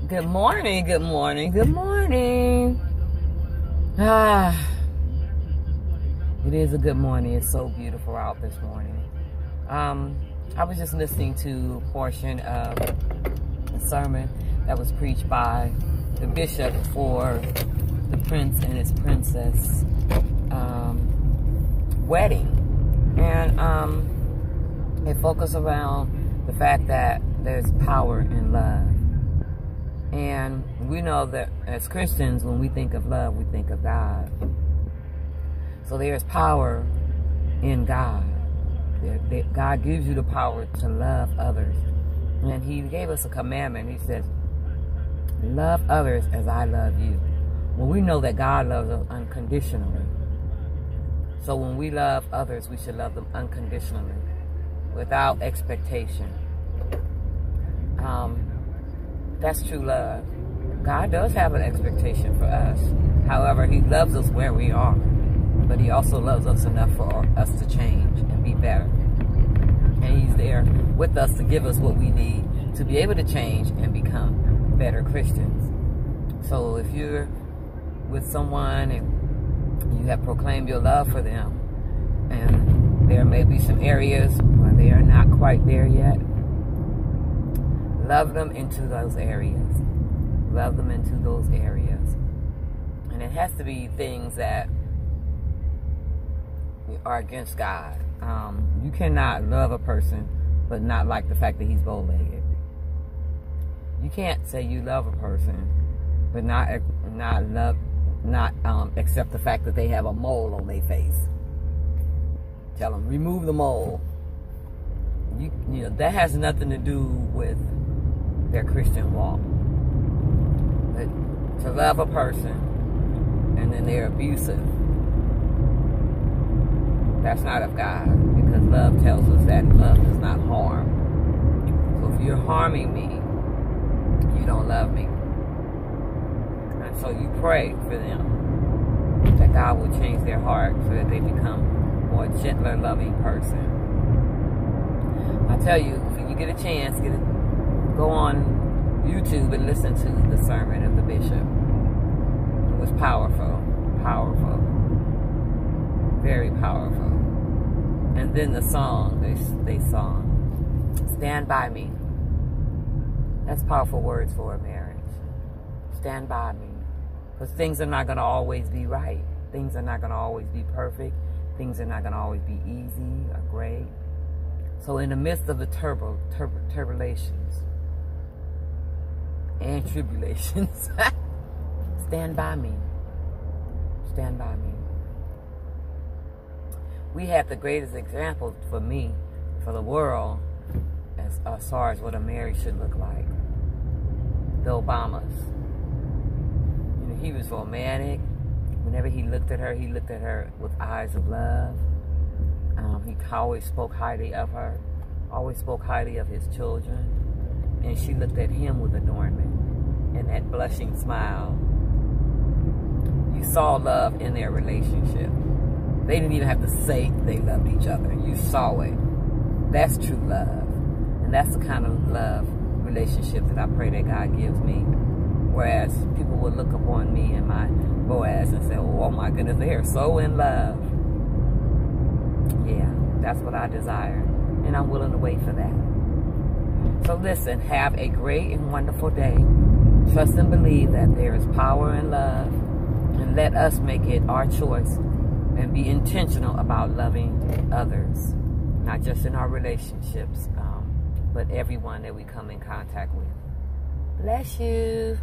Good morning, good morning, good morning. It is a good morning. It's so beautiful out this morning. I was just listening to a portion of a sermon that was preached by the bishop for the prince and his princess wedding. And it focused around the fact that there's power in love. And we know that as Christians, when we think of love, we think of God. So there's power in God. God gives you the power to love others. And he gave us a commandment. He says, love others as I love you. Well, we know that God loves us unconditionally. So when we love others, we should love them unconditionally, without expectation. That's true love. God does have an expectation for us. However, he loves us where we are. But he also loves us enough for us to change and be better. And he's there with us to give us what we need to be able to change and become better Christians. So if you're with someone and you have proclaimed your love for them, and there may be some areas where they are not quite there yet, love them into those areas. Love them into those areas. And it has to be things that are against God. You cannot love a person but not like the fact that he's bow-legged. You can't say you love a person but not accept the fact that they have a mole on their face. Tell them, remove the mole. You know, that has nothing to do with their Christian walk. But to love a person and then they're abusive, that's not of God, because love tells us that love does not harm. So if you're harming me, you don't love me. And so you pray for them that God will change their heart so that they become a more gentler, loving person. I tell you, if you get a chance, go on YouTube and listen to the sermon of the bishop. It was powerful, powerful, very powerful. And then the song, they sung, Stand By Me. That's powerful words for a marriage. Stand by me. Because things are not going to always be right. Things are not going to always be perfect. Things are not going to always be easy or great. So in the midst of the turbulations and tribulations, stand by me. Stand by me. We have the greatest example for me, for the world, as far as what a marriage should look like. The Obamas. You know, he was romantic. Whenever he looked at her with eyes of love. He always spoke highly of her, always spoke highly of his children. And she looked at him with adornment and that blushing smile. You saw love in their relationship. They didn't even have to say they loved each other. You saw it. That's true love. And that's the kind of love relationship that I pray that God gives me. Whereas people would look upon me and my Boaz and say, oh my goodness, they are so in love. Yeah, that's what I desire. And I'm willing to wait for that. So listen, have a great and wonderful day. Trust and believe that there is power in love. And let us make it our choice and be intentional about loving others. Not just in our relationships, but everyone that we come in contact with. Bless you.